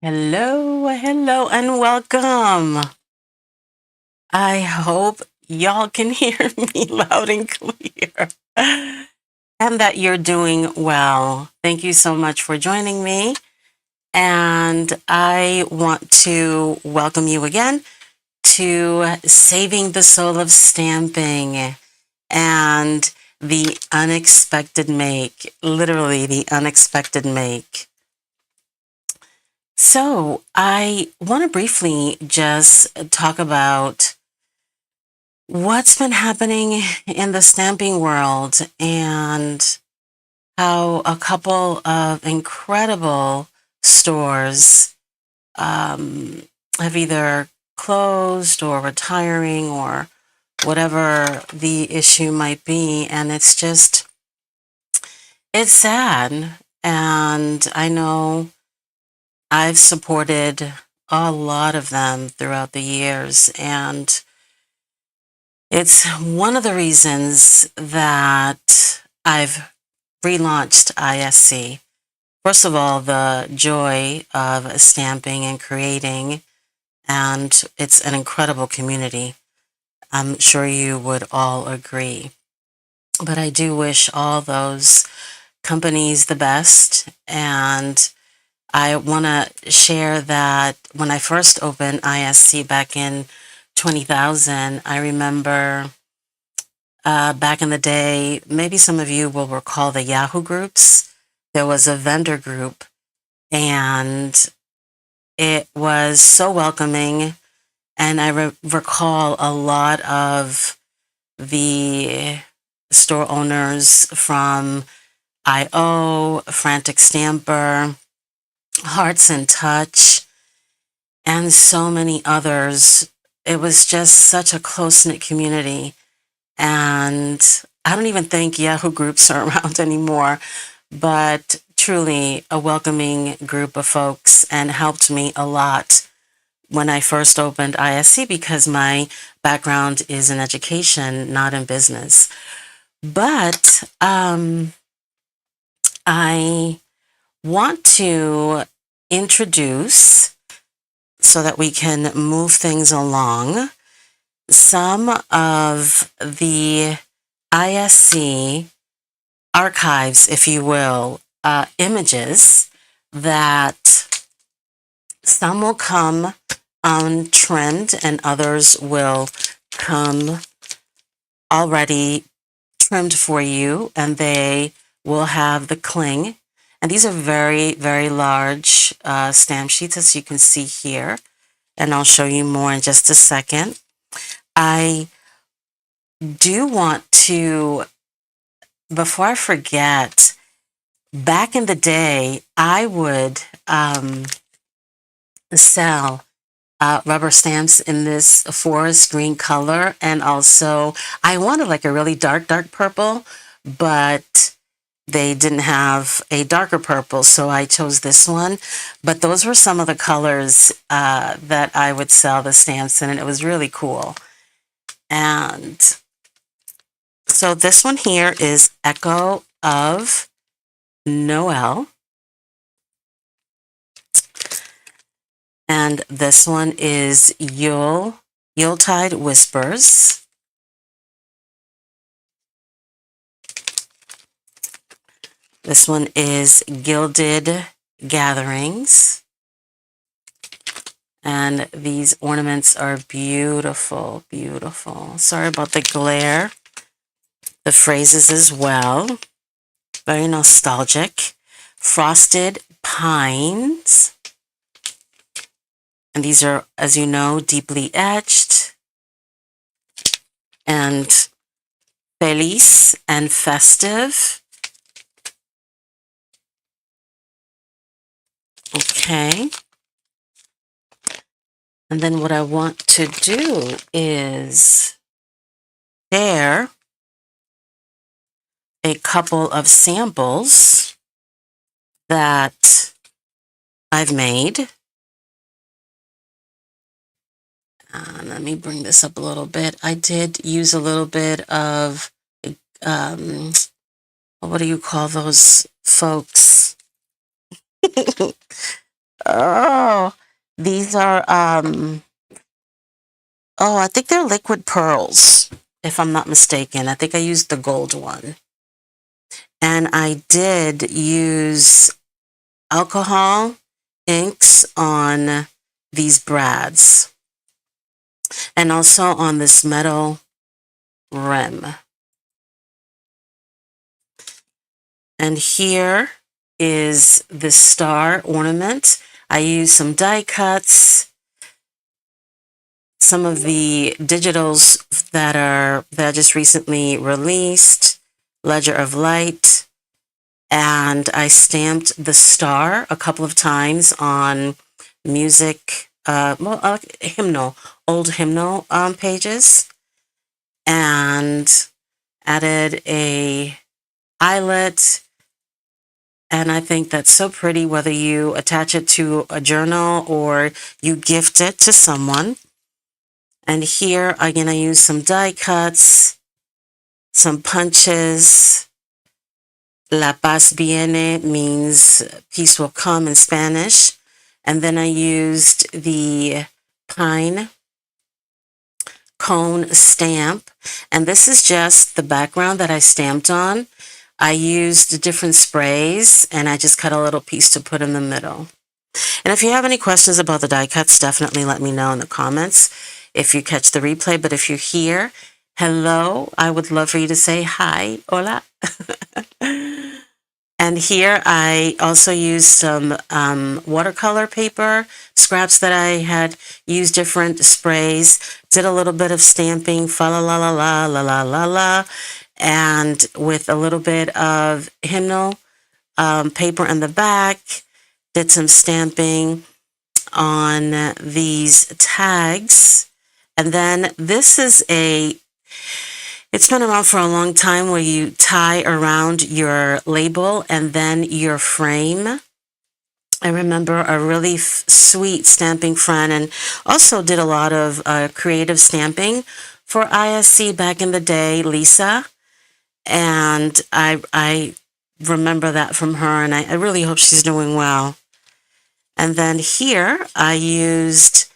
Hello, hello, and welcome. I hope y'all can hear me loud and clear and that you're doing well. Thank you so much for joining me. And I want to welcome you again to Saving the Soul of Stamping and the unexpected make, literally the unexpected make. So, I want to briefly just talk about what's been happening in the stamping world and how a couple of incredible stores have either closed or retiring or whatever the issue might be. And it's sad. And I know I've supported a lot of them throughout the years, and it's one of the reasons that I've relaunched ISC. First of all, the joy of stamping and creating, and it's an incredible community. I'm sure you would all agree. But I do wish all those companies the best, and I want to share that when I first opened ISC back in 20,000, I remember back in the day, maybe some of you will recall the Yahoo groups. There was a vendor group, and it was so welcoming. And I recall a lot of the store owners from IO, Frantic Stamper, Hearts and Touch, and so many others. It was just such a close-knit community. And I don't even think Yahoo groups are around anymore, but truly a welcoming group of folks and helped me a lot when I first opened ISC because my background is in education, not in business. But I want to introduce, so that we can move things along, some of the ISC archives, if you will, images that some will come untrimmed and others will come already trimmed for you, and they will have the cling. And these are very, very large stamp sheets, as you can see here. And I'll show you more in just a second. I do want to, before I forget, back in the day, I would sell rubber stamps in this forest green color. And also, I wanted like a really dark, dark purple, but they didn't have a darker purple, so I chose this one. But those were some of the colors that I would sell the stamps in, and it was really cool. And so this one here is Echo of Noel. And this one is Yuletide Whispers. This one is Gilded Gatherings. And these ornaments are beautiful, beautiful. Sorry about the glare. The phrases as well. Very nostalgic. Frosted Pines. And these are, as you know, deeply etched. And Feliz and Festive. Okay. And then what I want to do is share a couple of samples that I've made. Let me bring this up a little bit. I did use a little bit of, what do you call those folks? Oh, These are, oh, I think they're liquid pearls, if I'm not mistaken. I think I used the gold one. And I did use alcohol inks on these brads and also on this metal rim. And here is the star ornament. I used some die cuts, some of the digitals that I just recently released, Ledger of Light, and I stamped the star a couple of times on music, hymnal, old hymnal pages, and added a eyelet. And I think that's so pretty, whether you attach it to a journal or you gift it to someone. And here, again, I use some die cuts, some punches. La paz viene means peace will come in Spanish. And then I used the pine cone stamp. And this is just the background that I stamped on. I used different sprays and I just cut a little piece to put in the middle. And if you have any questions about the die cuts, definitely let me know in the comments if you catch the replay. But if you're here, hello, I would love for you to say hi, hola. And here I also used some watercolor paper scraps that I had used different sprays, did a little bit of stamping, fa la la la la la la la la, and with a little bit of hymnal paper in the back, did some stamping on these tags. And then this is it's been around for a long time, where you tie around your label and then your frame. I remember a really sweet stamping friend, and also did a lot of creative stamping for ISC back in the day, Lisa. And I remember that from her, and I really hope she's doing well. And then here I used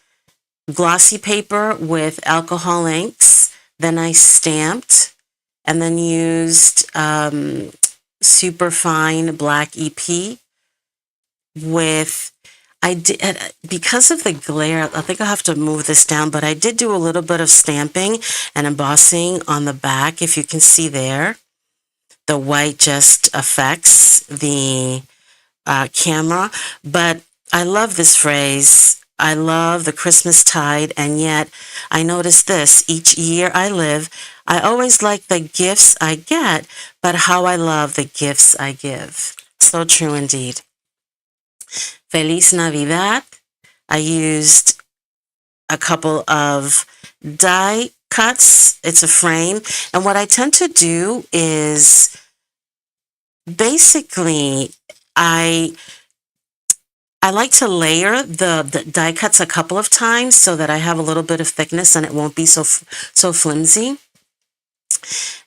glossy paper with alcohol inks. Then I stamped, and then used super fine black EP with, because of the glare, I think I'll have to move this down, but I did do a little bit of stamping and embossing on the back. If you can see there, the white just affects the camera. But I love this phrase. I love the Christmas tide, and yet I notice this each year I live. I always like the gifts I get, but how I love the gifts I give. So true indeed. Feliz Navidad. I used a couple of die cuts. It's a frame. And what I tend to do is basically I like to layer the die cuts a couple of times so that I have a little bit of thickness and it won't be so flimsy.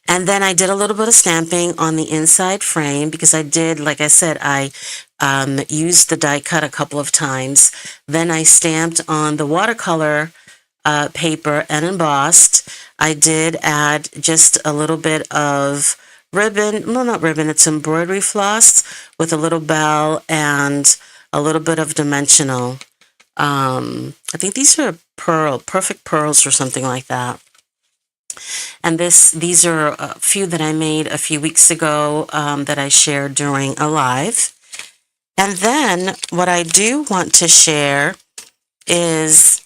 And then I did a little bit of stamping on the inside frame, because I did, like I said, I used the die cut a couple of times. Then I stamped on the watercolor paper and embossed. I did add just a little bit of ribbon, well, not ribbon, it's embroidery floss with a little bell and a little bit of dimensional. I think these are perfect pearls or something like that. And these are a few that I made a few weeks ago that I shared during a live. And then what I do want to share is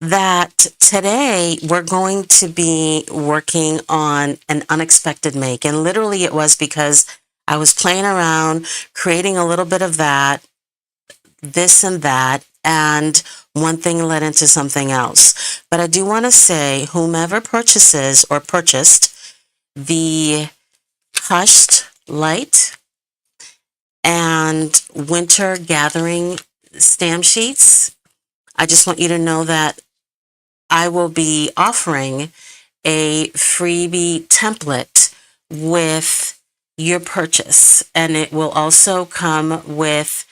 that today we're going to be working on an unexpected make. And literally it was because I was playing around, creating a little bit of that, this and that, and one thing led into something else. But I do want to say, whomever purchases or purchased the Hushed Light and Winter Gathering stamp sheets, I just want you to know that I will be offering a freebie template with your purchase, and it will also come with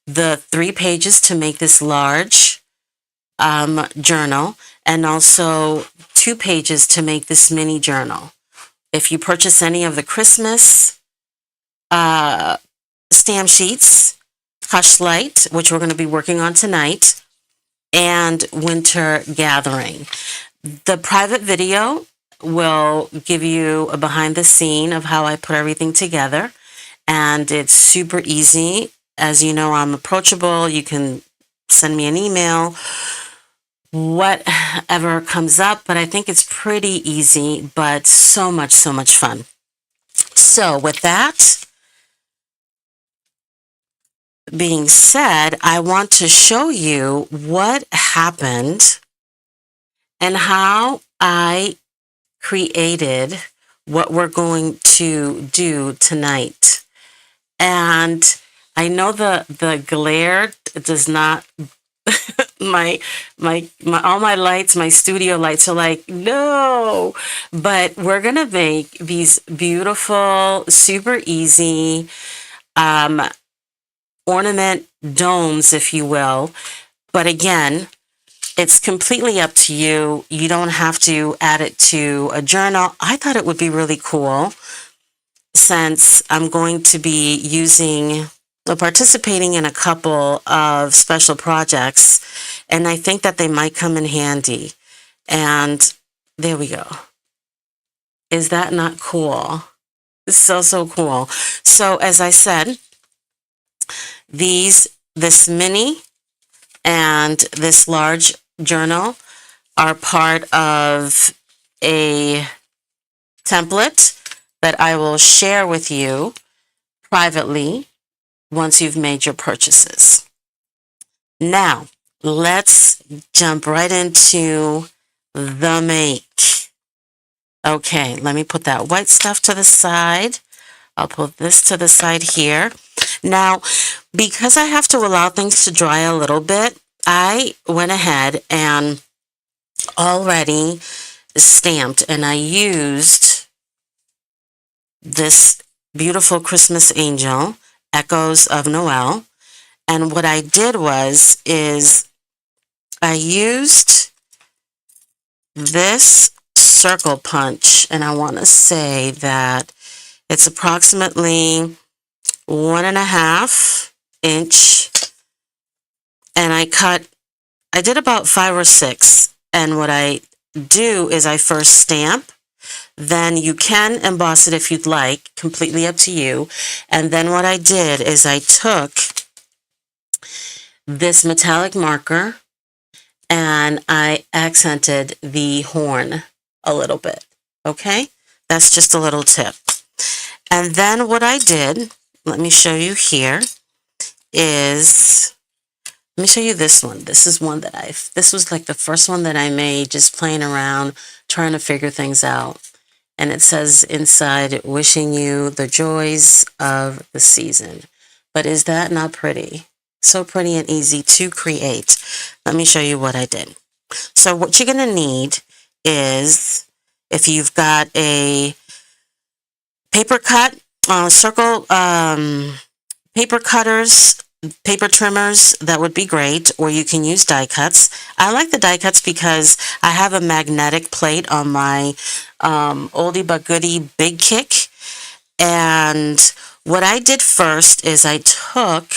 the 3 pages to make this large journal, and also 2 pages to make this mini journal. If you purchase any of the Christmas stamp sheets, Hush Light, which we're going to be working on tonight, and Winter Gathering. The private video will give you a behind the scene of how I put everything together, and it's super easy. As you know, I'm approachable. You can send me an email, whatever comes up, but I think it's pretty easy, but so much fun. So with that being said, I want to show you what happened and how I created what we're going to do tonight. And I know the glare does not my all my lights, my studio lights are like, no, but we're gonna make these beautiful, super easy ornament domes, if you will. But again, it's completely up to you. You don't have to add it to a journal. I thought it would be really cool, since I'm going to be participating in a couple of special projects, and I think that they might come in handy. And there we go. Is that not cool? It's so cool. So as I said, this mini and this large journal are part of a template that I will share with you privately once you've made your purchases. Now, let's jump right into the make. Okay, let me put that white stuff to the side. I'll put this to the side here. Now, because I have to allow things to dry a little bit, I went ahead and already stamped, and I used this beautiful Christmas angel, Echoes of Noel. And what I did is I used this circle punch, and I want to say that it's approximately 1.5 inch, and I did about 5 or 6. And what I do is I first stamp, then you can emboss it if you'd like, completely up to you. And then what I did is I took this metallic marker and I accented the horn a little bit. Okay, that's just a little tip. And then what I did, let me show you here, let me show you this one. This is one that this was like the first one that I made, just playing around, trying to figure things out. And it says inside, wishing you the joys of the season. But is that not pretty? So pretty and easy to create. Let me show you what I did. So what you're going to need is, if you've got a paper cut, circle paper cutters, paper trimmers, that would be great, or you can use die cuts. I like the die cuts because I have a magnetic plate on my oldie but goodie Big Kick. And what I did first is I took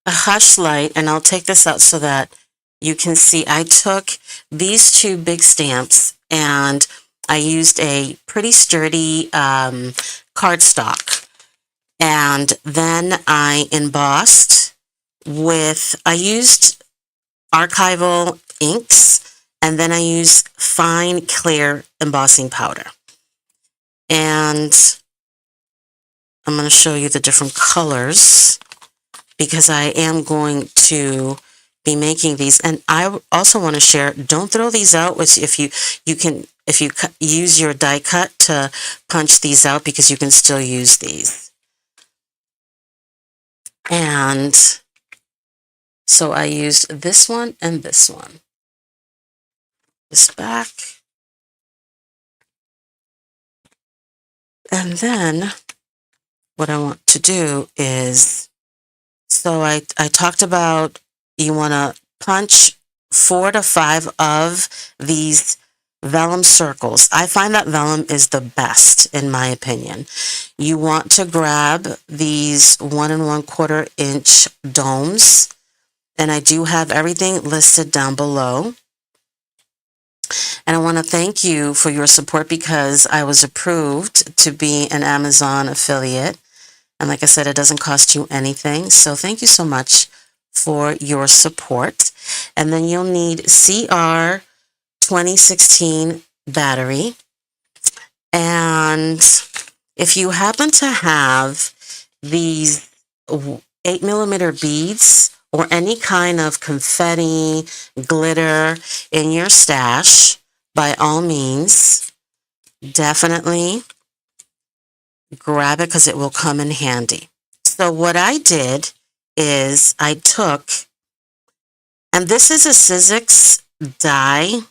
a Hush Light, and I'll take this out so that you can see. I took these 2 big stamps and I used a pretty sturdy cardstock, and then I embossed I used archival inks, and then I used fine clear embossing powder. And I'm going to show you the different colors because I am going to be making these. And I also want to share, don't throw these out. If you use your die cut to punch these out, because you can still use these. And so I used this one and this one. This back And then what I want to do is, so I talked about you want to punch 4 to 5 of these vellum circles. I find that vellum is the best, in my opinion. You want to grab these 1 1/4 inch domes, and I do have everything listed down below. And I want to thank you for your support because I was approved to be an Amazon affiliate. And like I said, it doesn't cost you anything. So thank you so much for your support. And then you'll need CR 2016 battery. And if you happen to have these 8mm beads or any kind of confetti, glitter in your stash, by all means, definitely grab it because it will come in handy. So what I did is I took, and this is a Sizzix die,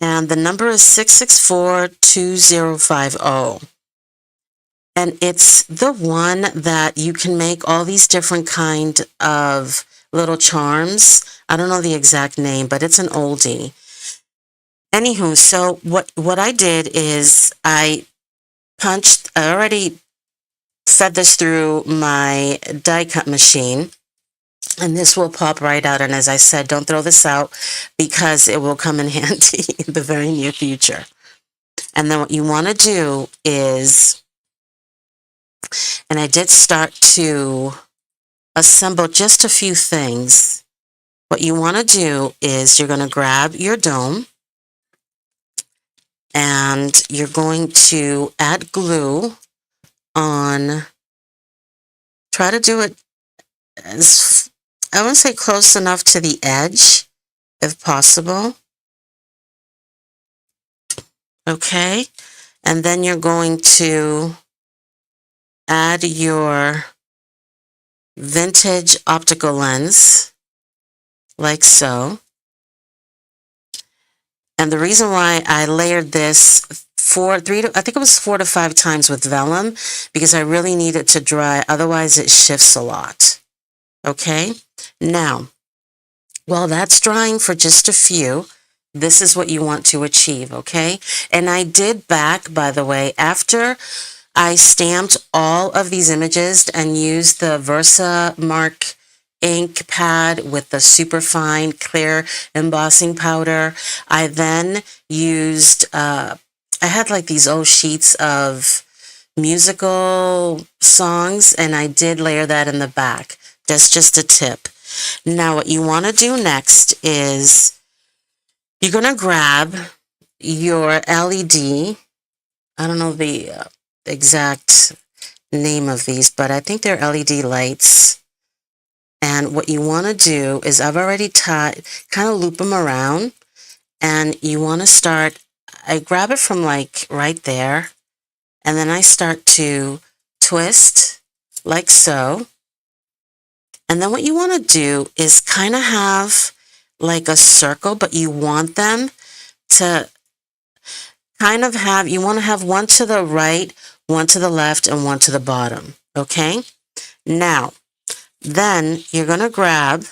and the number is 6642050. And it's the one that you can make all these different kind of little charms. I don't know the exact name, but it's an oldie. Anywho, so what I did is I already fed this through my die cut machine, and this will pop right out. And as I said, don't throw this out because it will come in handy in the very near future. And then what you want to do is, and I did start to assemble just a few things. What you want to do is you're going to grab your dome and you're going to add glue on. Try to do it as, I want to say, close enough to the edge if possible. Okay, and then you're going to add your vintage optical lens like so. And the reason why I layered this I think it was 4 to 5 times with vellum, because I really need it to dry, otherwise it shifts a lot. Okay, now, while that's drying for just a few, this is what you want to achieve, okay? And I did back, by the way, after I stamped all of these images and used the Versamark ink pad with the super fine clear embossing powder. I then used, I had like these old sheets of musical songs, and I did layer that in the back. That's just a tip. Now what you want to do next is you're going to grab your LED. I don't know the exact name of these, but I think they're LED lights. And what you want to do is, I've already kind of loop them around, and you want to start, I grab it from like right there, and then I start to twist like so. And then what you want to do is kind of have like a circle, but you want them to kind of have, you want to have one to the right, one to the left, and one to the bottom. Okay? Now, then you're going to grab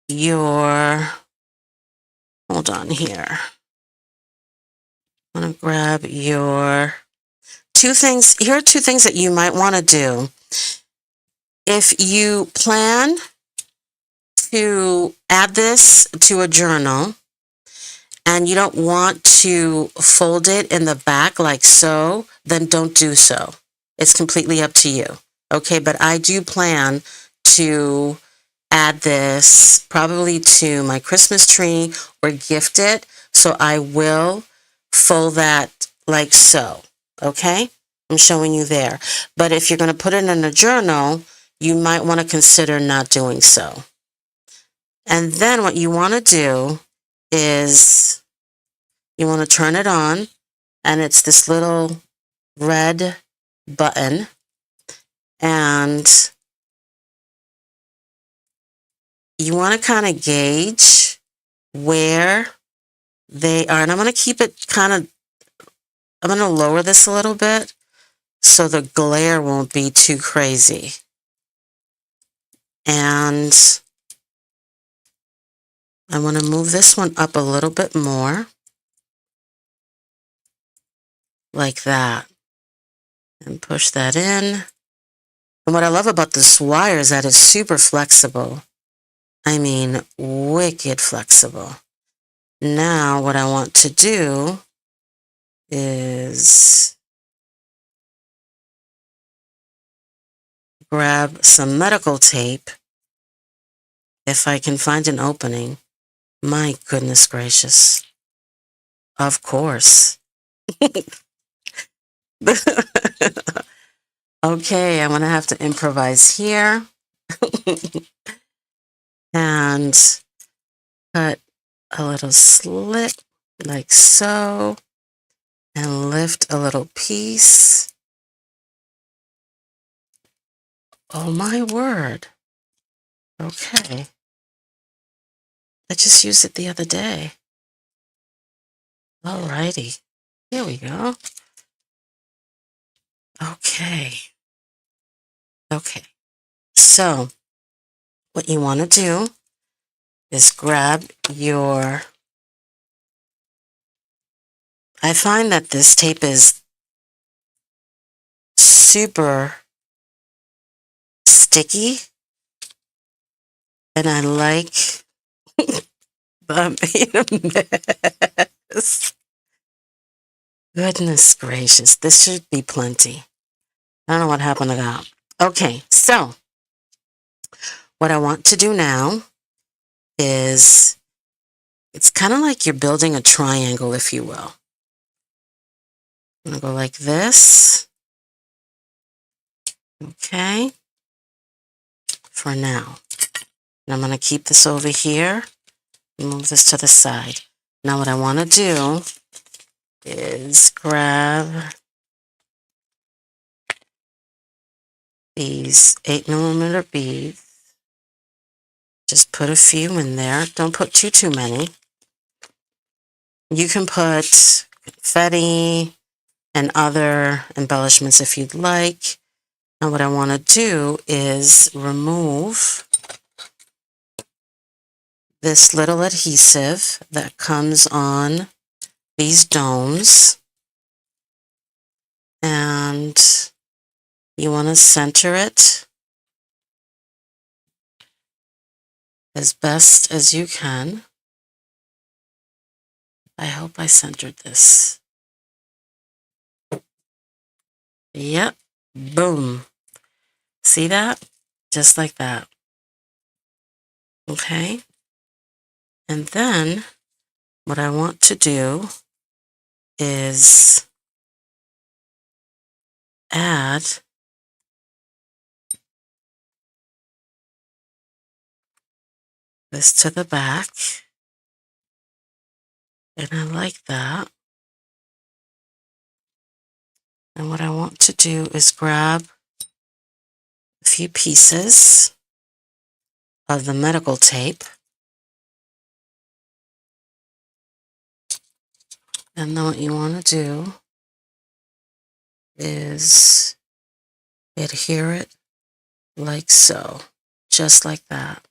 your, hold on here. I'm going to grab your two things. Here are two things that you might want to do. If you plan to add this to a journal and you don't want to fold it in the back like so, then don't do so. It's completely up to you. Okay, but I do plan to add this probably to my Christmas tree or gift it, so I will fold that like so. Okay, I'm showing you there. But if you're going to put it in a journal, you might want to consider not doing so. And then what you want to do is you want to turn it on, and it's this little red button, and you want to kind of gauge where they are. And I'm going to keep it kind of I'm going to lower this a little bit so the glare won't be too crazy. And I want to move this one up a little bit more, like that, and push that in. And what I love about this wire is that it's super flexible. I mean, wicked flexible. Now, what I want to do is grab some medical tape, if I can find an opening. My goodness gracious. Of course. Okay, I'm going to have to improvise here. And cut a little slit like so, and lift a little piece. Oh my word. Okay. I just used it the other day. Alrighty. Here we go. Okay. Okay. So, what you want to do is grab your... I find that this tape is super sticky, and I like the made a mess. Goodness gracious, this should be plenty. I don't know what happened to that. Okay, so what I want to do now is, it's kind of like you're building a triangle, if you will. I'm going to go like this. Okay, for now. And I'm going to keep this over here and move this to the side. Now what I want to do is grab these 8mm beads. Just put a few in there. Don't put too many. You can put confetti and other embellishments if you'd like. And what I want to do is remove this little adhesive that comes on these domes. And you want to center it as best as you can. I hope I centered this. Yep. Boom. See that? Just like that. Okay. And then what I want to do is add this to the back. And I like that. And what I want to do is grab a few pieces of the medical tape. And then what you want to do is adhere it like so, just like that.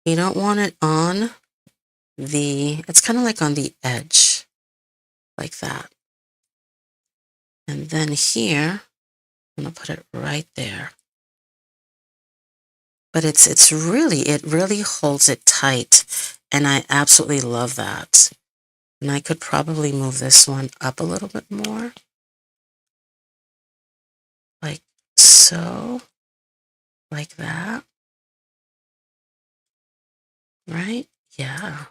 You don't want it on it's kind of like on the edge, like that. And then here, I'm gonna put it right there. But it really holds it tight, and I absolutely love that. And I could probably move this one up a little bit more, like so, like that. Right? Yeah.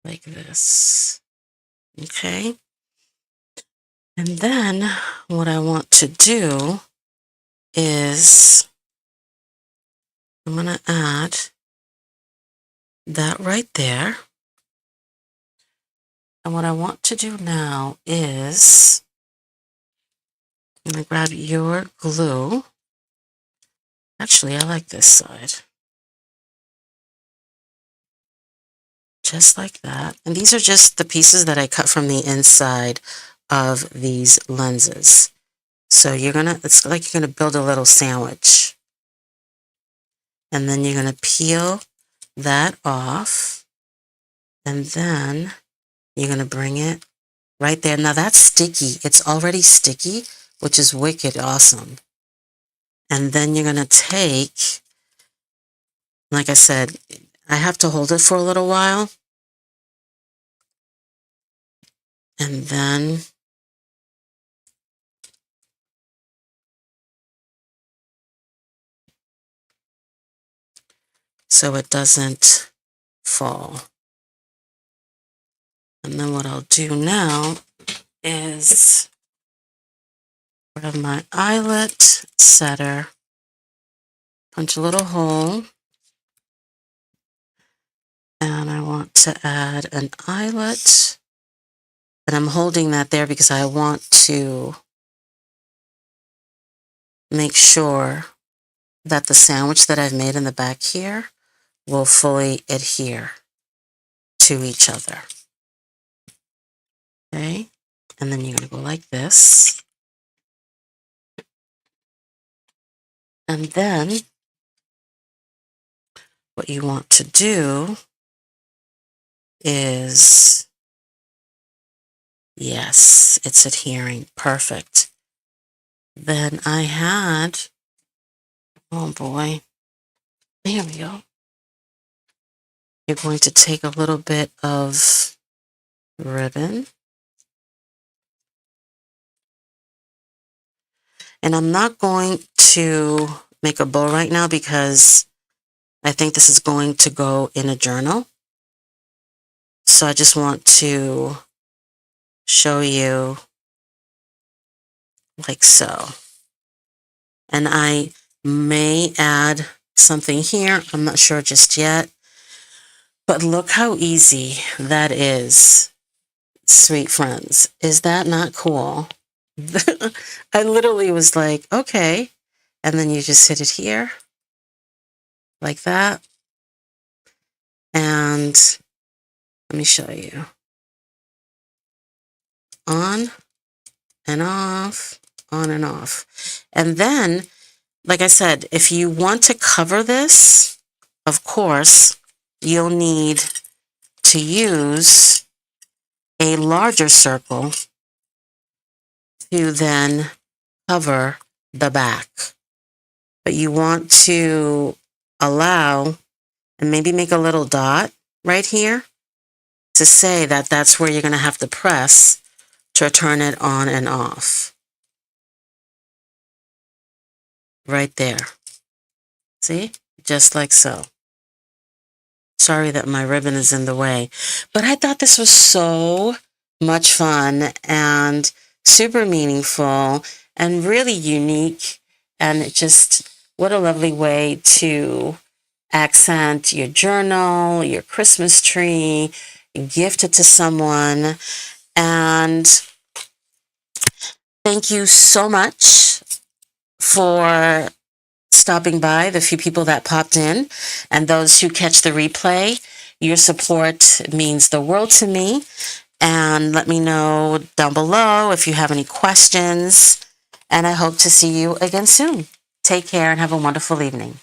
Like this. Okay. And then what I want to do is I'm going to add that right there. And what I want to do now is I'm going to grab your glue. Actually, I like this side. just like that. And these are just the pieces that I cut from the inside of these lenses. So it's like you're gonna build a little sandwich. And then you're gonna peel that off. And then you're gonna bring it right there. Now that's sticky. It's already sticky, which is wicked awesome. And then you're gonna take, like I said, I have to hold it for a little while. And then so it doesn't fall. And then what I'll do now is grab my eyelet setter, punch a little hole, and I want to add an eyelet. And I'm holding that there because I want to make sure that the sandwich that I've made in the back here will fully adhere to each other. Okay, and then you're going to go like this. And then what you want to do is, yes, it's adhering. Perfect. Then I had, oh boy, there we go. You're going to take a little bit of ribbon. And I'm not going to make a bow right now because I think this is going to go in a journal. So I just want to show you like so. And I may add something here. I'm not sure just yet. But look how easy that is, sweet friends. Is that not cool? I literally was like, okay. And then you just hit it here, like that. And let me show you. On and off, on and off. And then, like I said, if you want to cover this, of course, you'll need to use a larger circle to then cover the back. But you want to allow, and maybe make a little dot right here to say that that's where you're going to have to press to turn it on and off. Right there. See? Just like so. Sorry that my ribbon is in the way. But I thought this was so much fun and super meaningful and really unique. And it just, what a lovely way to accent your journal, your Christmas tree, gift it to someone. And thank you so much for stopping by, the few people that popped in, and those who catch the replay. Your support means the world to me. And let me know down below if you have any questions. And I hope to see you again soon. Take care and have a wonderful evening.